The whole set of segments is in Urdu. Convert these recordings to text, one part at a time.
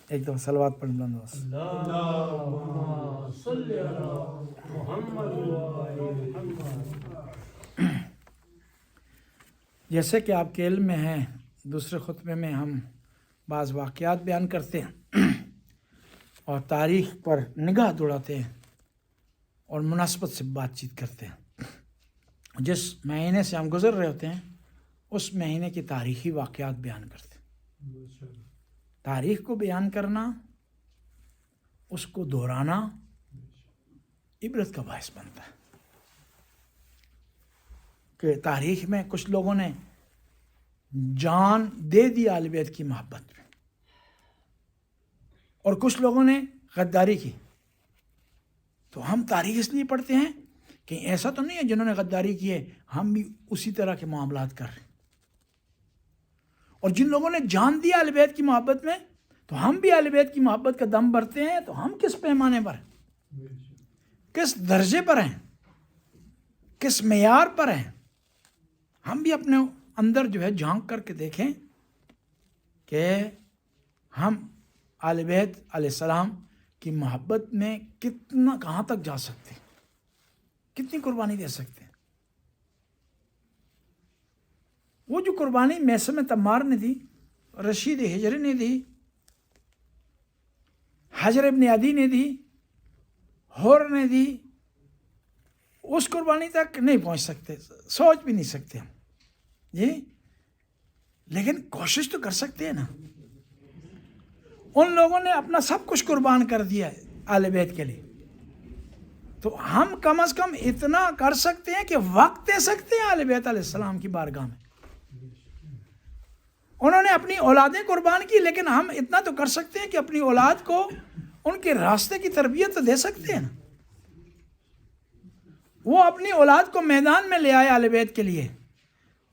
ایک دفعہ صلوات پڑھ بلند آواز سے۔ اللہم صلی علی محمد و آل محمد۔ جیسے کہ آپ کے علم میں ہے، دوسرے خطبے میں ہم بعض واقعات بیان کرتے ہیں اور تاریخ پر نگاہ دوڑاتے ہیں اور مناسبت سے بات چیت کرتے ہیں۔ جس مہینے سے ہم گزر رہے ہوتے ہیں اس مہینے کی تاریخی واقعات بیان کرتے ہیں۔ تاریخ کو بیان کرنا، اس کو دہرانا عبرت کا باعث بنتا ہے کہ تاریخ میں کچھ لوگوں نے جان دے دی اہل بیت کی محبت میں، اور کچھ لوگوں نے غداری کی۔ تو ہم تاریخ اس لیے پڑھتے ہیں کہ ایسا تو نہیں ہے جنہوں نے غداری کی ہے ہم بھی اسی طرح کے معاملات کر رہے ہیں، اور جن لوگوں نے جان دیا اہل بیت کی محبت میں تو ہم بھی اہل بیت کی محبت کا دم بھرتے ہیں۔ تو ہم کس پیمانے پر ہیں، کس درجے پر ہیں، کس معیار پر ہیں، ہم بھی اپنے اندر جو ہے جھانک کر کے دیکھیں کہ ہم اہل بیت علیہ السلام کی محبت میں کتنا کہاں تک جا سکتے ہیں، کتنی قربانی دے سکتے ہیں۔ وہ جو قربانی میثم تمار نے دی، رشید ہجری نے دی، حجر ابن عدی نے دی، حور نے دی، اس قربانی تک نہیں پہنچ سکتے، سوچ بھی نہیں سکتے ہم جی، لیکن کوشش تو کر سکتے ہیں نا۔ ان لوگوں نے اپنا سب کچھ قربان کر دیا ہے اہل بیت کے لیے، تو ہم کم از کم اتنا کر سکتے ہیں کہ وقت دے سکتے ہیں اہل بیت علیہ السلام کی بارگاہ میں۔ انہوں نے اپنی اولادیں قربان کی، لیکن ہم اتنا تو کر سکتے ہیں کہ اپنی اولاد کو ان کے راستے کی تربیت تو دے سکتے ہیں نا۔ وہ اپنی اولاد کو میدان میں لے آئے اہل بیت کے لیے،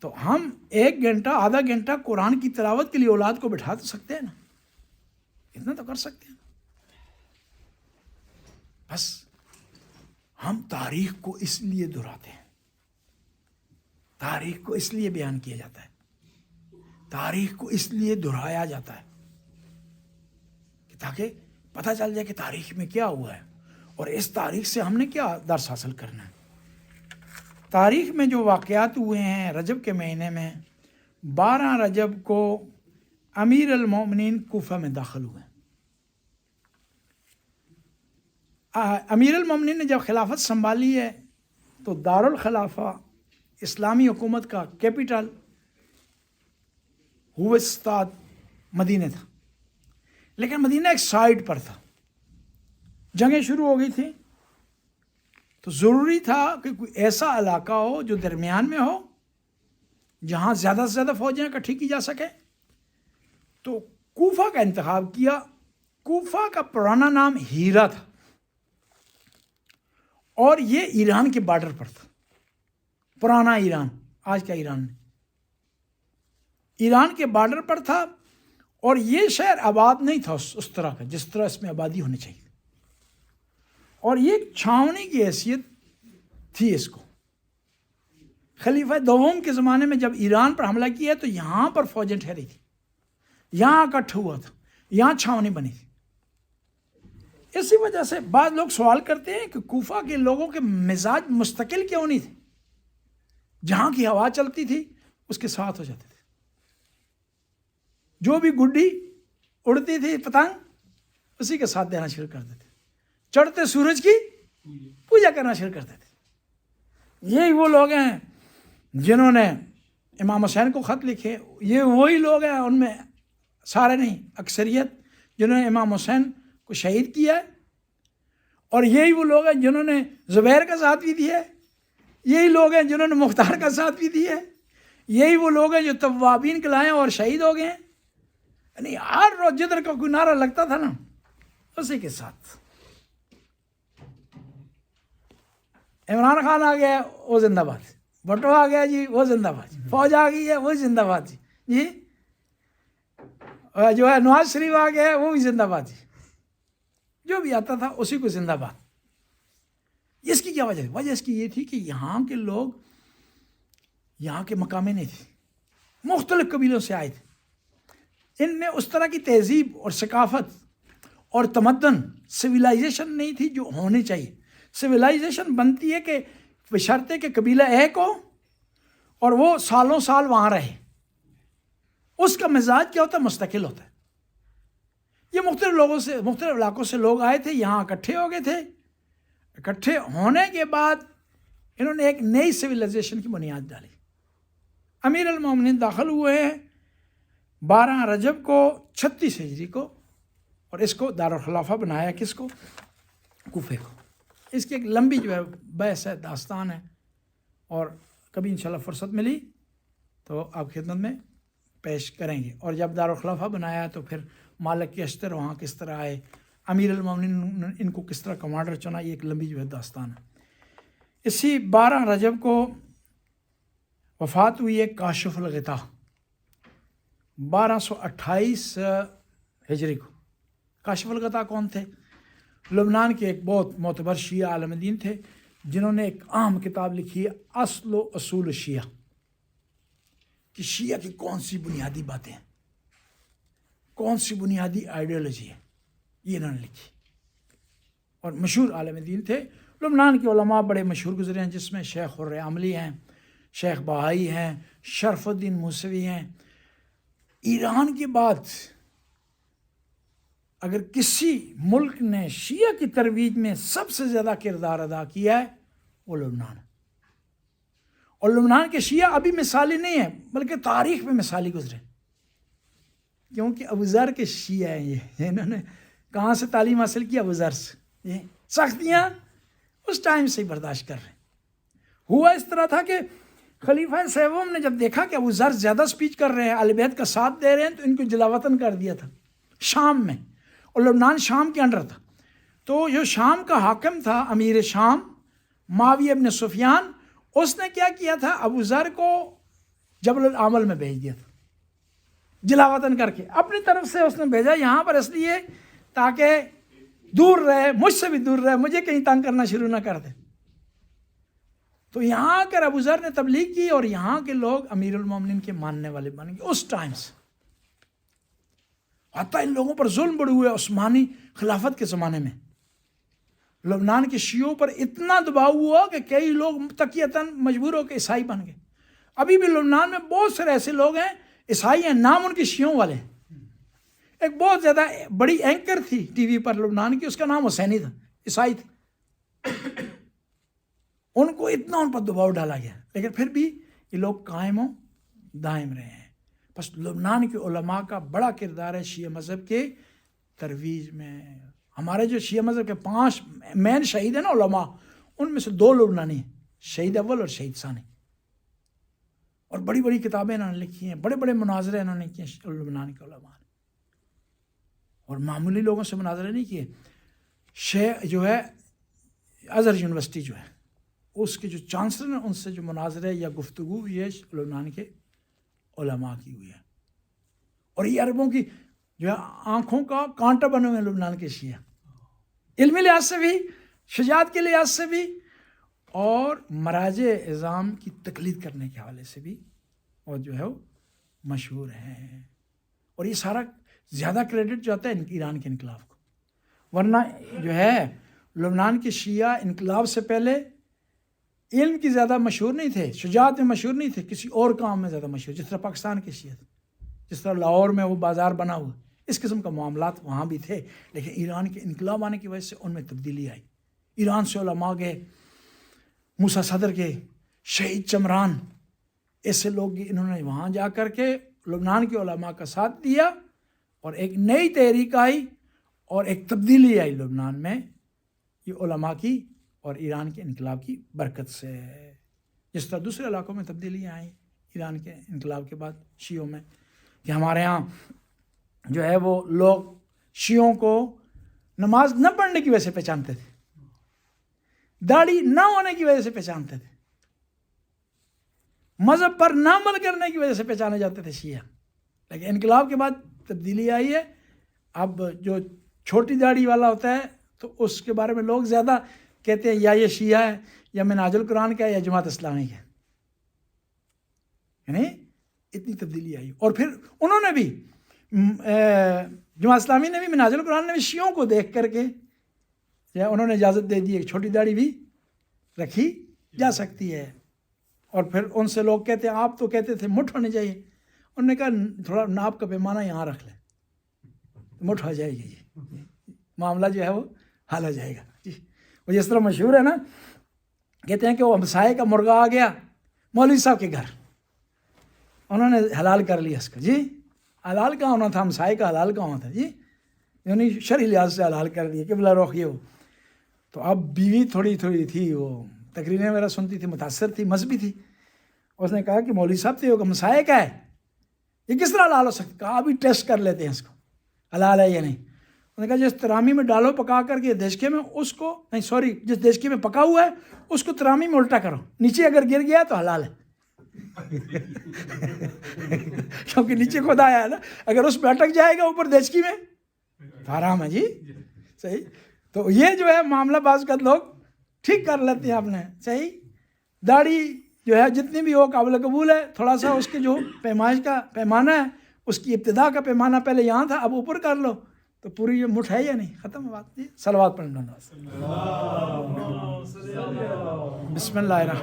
تو ہم 1 گھنٹہ آدھا گھنٹہ قرآن کی تلاوت کے لیے اولاد کو بٹھا تو سکتے ہیں نا، اتنا تو کر سکتے ہیں۔ بس ہم تاریخ کو اس لیے دہراتے ہیں، تاریخ کو اس لیے بیان کیا جاتا ہے، تاریخ کو اس لیے دہرایا جاتا ہے کہ تاکہ پتہ چل جائے کہ تاریخ میں کیا ہوا ہے اور اس تاریخ سے ہم نے کیا درس حاصل کرنا ہے۔ تاریخ میں جو واقعات ہوئے ہیں رجب کے مہینے میں، 12 رجب کو امیر المومنین کوفہ میں داخل ہوئے۔ امیر المومنین نے جب خلافت سنبھالی ہے تو دارالخلافہ اسلامی حکومت کا کیپٹل ہوستاد مدینہ تھا، لیکن مدینہ ایک سائڈ پر تھا، جنگیں شروع ہو گئی تھی، تو ضروری تھا کہ کوئی ایسا علاقہ ہو جو درمیان میں ہو جہاں زیادہ سے زیادہ فوجیں اکٹھی کی جا سکے۔ تو کوفہ کا انتخاب کیا۔ کوفہ کا پرانا نام ہیرا تھا اور یہ ایران کے بارڈر پر تھا، پرانا ایران، آج کا ایران نہیں، ایران کے بارڈر پر تھا، اور یہ شہر آباد نہیں تھا اس طرح کا جس طرح اس میں آبادی ہونی چاہیے، اور یہ ایک چھاؤنی کی حیثیت تھی اس کو۔ خلیفہ دوم کے زمانے میں جب ایران پر حملہ کیا تو یہاں پر فوجیں ٹھہری تھی، یہاں اکٹھا ہوا تھا، یہاں چھاؤنی بنی تھی۔ اسی وجہ سے بعض لوگ سوال کرتے ہیں کہ کوفہ کے لوگوں کے مزاج مستقل کیوں نہیں تھے، جہاں کی ہوا چلتی تھی اس کے ساتھ ہو جاتے تھے، جو بھی گڈی اڑتی تھی پتنگ اسی کے ساتھ دینا شروع کر دیتے، چڑھتے سورج کی پوجا کرنا شروع کر دیتے۔ یہی وہ لوگ ہیں جنہوں نے امام حسین کو خط لکھے، یہ وہی لوگ ہیں، ان میں سارے نہیں اکثریت، جنہوں نے امام حسین کو شہید کیا ہے، اور یہی وہ لوگ ہیں جنہوں نے زبیر کا ساتھ بھی دیا ہے، یہی لوگ ہیں جنہوں نے مختار کا ساتھ بھی دیا ہے، یہی وہ لوگ ہیں جو توابین کلائے اور شہید ہو گئے ہیں۔ یعنی ہر روز جدھر کا کوئی نعرہ لگتا تھا نا اسی کے ساتھ عمران خان آ گیا وہ زندہ باد، بھٹو آ گیا جی وہ زندہ باد، فوج آ گئی ہے وہ زندہ باد جی، جو ہے نواز شریف آ گیا ہے وہ بھی زندہ باد جی، جو بھی آتا تھا اسی کو زندہ باد۔ اس کی کیا وجہ ہے؟ وجہ اس کی یہ تھی کہ یہاں کے لوگ یہاں کے مقامی نہیں تھے، مختلف قبیلوں سے آئے تھے، ان میں اس طرح کی تہذیب اور ثقافت اور تمدن سویلائزیشن نہیں تھی جو ہونی چاہیے. سویلائزیشن بنتی ہے کہ بشرطے کہ قبیلہ ایک ہو اور وہ سالوں سال وہاں رہے. اس کا مزاج کیا ہوتا ہے؟ مستقل ہوتا ہے. یہ مختلف لوگوں سے، مختلف علاقوں سے لوگ آئے تھے، یہاں اکٹھے ہو گئے تھے. اکٹھے ہونے کے بعد انہوں نے ایک نئی سویلائزیشن کی بنیاد ڈالی. امیر المومنین داخل ہوئے ہیں 12 رجب کو 36 ہجری کو، اور اس کو دارالخلافہ بنایا. کس کو؟ کوفے کو. اس کی ایک لمبی جو ہے بحث ہے، داستان ہے، اور کبھی انشاءاللہ فرصت ملی تو آپ خدمت میں پیش کریں گے. اور جب دارالخلافہ بنایا تو پھر مالک کے اشتر وہاں کس طرح آئے، امیر المومنین ان کو کس طرح کمانڈر چنا، یہ ایک لمبی جو ہے داستان ہے. اسی 12 رجب کو وفات ہوئی ہے کاشف الغطا 1228 ہجری کو. کاشف الغطا کون تھے؟ لبنان کے ایک بہت معتبر شیعہ عالم دین تھے، جنہوں نے ایک اہم کتاب لکھی ہے اصل و اصول شیعہ، کہ شیعہ کی کون سی بنیادی باتیں ہیں، کون سی بنیادی آئیڈیالوجی ہے، یہ انہوں نے لکھی. اور مشہور عالم دین تھے. لبنان کے علماء بڑے مشہور گزرے ہیں، جس میں شیخ حر عملی ہیں، شیخ بہائی ہیں، شرف الدین موسوی ہیں. ایران کے بعد اگر کسی ملک نے شیعہ کی ترویج میں سب سے زیادہ کردار ادا کیا ہے وہ لبنان ہے. اور لبنان کے شیعہ ابھی مثالی نہیں ہیں، بلکہ تاریخ میں مثالی گزرے، کیونکہ ابو ذر کے شیعہ ہیں. یہ انہوں نے کہاں سے تعلیم حاصل کی؟ ابو ذر سے. یہ سختیاں اس ٹائم سے ہی برداشت کر رہے ہیں. ہوا اس طرح تھا کہ خلیفہ سیوم نے جب دیکھا کہ ابو ذر زیادہ سپیچ کر رہے ہیں، اہل بیت کا ساتھ دے رہے ہیں، تو ان کو جلاوطن کر دیا تھا شام میں. اور لبنان شام کے انڈر تھا. تو جو شام کا حاکم تھا امیر شام معاویہ ابن سفیان، اس نے کیا کیا تھا؟ ابو ذر کو جبل العمل میں بھیج دیا تھا جلاوطن کر کے. اپنی طرف سے اس نے بھیجا یہاں پر اس لیے تاکہ دور رہے، مجھ سے بھی دور رہے، مجھے کہیں تنگ کرنا شروع نہ کر دے. تو یہاں آ کر ابو ذر نے تبلیغ کی، اور یہاں کے لوگ امیر المومنین کے ماننے والے بن گئے اس ٹائم سے. حتیٰ ان لوگوں پر ظلم بڑے ہوئے عثمانی خلافت کے زمانے میں. لبنان کے شیعوں پر اتنا دباؤ ہوا کہ کئی لوگ تقیتاً مجبور ہو کے عیسائی بن گئے. ابھی بھی لبنان میں بہت سارے ایسے لوگ ہیں عیسائی ہیں، نام ان کے شیعوں والے ہیں. ایک بہت زیادہ بڑی اینکر تھی ٹی وی پر لبنان کی، اس کا نام حسینی تھا، عیسائی تھی. ان کو اتنا ان پر دباؤ ڈالا گیا، لیکن پھر بھی یہ لوگ قائم و دائم رہے ہیں. بس لبنان کے علماء کا بڑا کردار ہے شیعہ مذہب کے ترویج میں. ہمارے جو شیعہ مذہب کے 5 مین شہید ہیں نا علماء، ان میں سے 2 لبنانی ہیں، شہید اول اور شہید ثانی. اور بڑی بڑی کتابیں انہوں نے لکھی ہیں، بڑے بڑے مناظرے انہوں نے کیے لبنان کے علماء نے. اور معمولی لوگوں سے مناظرے نہیں کیے. شیخ جو ہے ازہر یونیورسٹی جو ہے، اس کے جو چانسلر ہیں، ان سے جو مناظرے یا گفتگو یہ لبنان کے علماء کی ہوئی ہے. اور یہ عربوں کی جو ہے آنکھوں کا کانٹا بنے ہوئے ہیں لبنان کے شیعہ، علمی لحاظ سے بھی، شجاعت کے لحاظ سے بھی، اور مراجع اعظام کی تقلید کرنے کے حوالے سے بھی، اور جو ہے وہ مشہور ہیں. اور یہ سارا زیادہ کریڈٹ جو آتا ہے ایران کے انقلاب کو. ورنہ جو ہے لبنان کے شیعہ انقلاب سے پہلے علم کی زیادہ مشہور نہیں تھے، شجاعت میں مشہور نہیں تھے، کسی اور کام میں زیادہ مشہور، جس طرح پاکستان کے شیعہ تھے، جس طرح لاہور میں وہ بازار بنا ہوا، اس قسم کا معاملات وہاں بھی تھے. لیکن ایران کے انقلاب آنے کی وجہ سے ان میں تبدیلی آئی. ایران سے علماء گئے، موسیٰ صدر گئے، شہید چمران، ایسے لوگ انہوں نے وہاں جا کر کے لبنان کے علماء کا ساتھ دیا، اور ایک نئی تحریک آئی اور ایک تبدیلی آئی لبنان میں، یہ علماء کی اور ایران کے انقلاب کی برکت سے. جس طرح دوسرے علاقوں میں تبدیلیاں آئیں ایران کے انقلاب کے بعد شیعوں میں، کہ ہمارے ہاں جو ہے وہ لوگ شیعوں کو نماز نہ پڑھنے کی وجہ سے پہچانتے تھے، داڑھی نہ ہونے کی وجہ سے پہچانتے تھے، مذہب پر نہ عمل کرنے کی وجہ سے پہچانے جاتے تھے شیعہ. لیکن انقلاب کے بعد تبدیلی آئی ہے. اب جو چھوٹی داڑھی والا ہوتا ہے تو اس کے بارے میں لوگ زیادہ کہتے ہیں یا یہ شیعہ ہے، یا منہاج القرآن کا ہے، یا جماعت اسلامی کا ہے. یعنی اتنی تبدیلی آئی. اور پھر انہوں نے بھی جماعت اسلامی نے بھی، منہاج القرآن نے بھی شیعوں کو دیکھ کر کے انہوں نے اجازت دے دی ہے کہ چھوٹی داڑھی بھی رکھی جا سکتی ہے. اور پھر ان سے لوگ کہتے ہیں آپ تو کہتے تھے مٹھ ہونے چاہیے، انہوں نے کہا تھوڑا ناپ کا پیمانہ یہاں رکھ لیں، مٹھ ہو جائے گی جی، معاملہ جو ہے وہ حل ہو جائے گا جی. وہ جس طرح مشہور ہے نا، کہتے ہیں کہ وہ ہمسائے کا مرغا آ گیا مولوی صاحب کے گھر، انہوں نے حلال کر لیا اس کو جی. حلال کہاں ہونا تھا، ہمسائے کا حلال کہاں ہوتا جی، یعنی شرعی لحاظ سے حلال کر دیا، قبلہ رخ یہ ہو. تو اب بیوی تھوڑی تھی، وہ تقریریں وغیرہ سنتی تھی، متاثر تھی، مذہبی تھی. اس نے کہا کہ مولوی صاحب تو یہ ہمسائے کا ہے، یہ کس طرح حلال ہو سکتا؟ کہا ابھی ٹیسٹ کر لیتے ہیں اس کو حلال ہے یا نہیں. انہوں نے کہا جس ترامی میں ڈالو پکا کر کے دیشکے میں، اس کو نہیں سوری جس دیشکے میں پکا ہوا ہے اس کو ترامی میں الٹا کرو، نیچے اگر گر گیا تو حلال ہے. کیونکہ نیچے خدا آیا ہے نا، اگر اس میں اٹک جائے گا اوپر دیشکی میں تو حرام ہے جی. صحیح. تو یہ جو ہے معاملہ بعض کا لوگ ٹھیک کر لیتے ہیں اپنے. صحیح. داڑھی جو ہے جتنی بھی ہو قابل قبول ہے، تھوڑا سا اس کے جو پیمائش کا پیمانہ ہے، اس کی ابتدا کا پیمانہ پہلے یہاں تھا، اب اوپر کر لو تو پوری یہ مٹھ ہے یا نہیں، ختم بات. جی صلوات پڑھنا. بسم اللہ الرحمن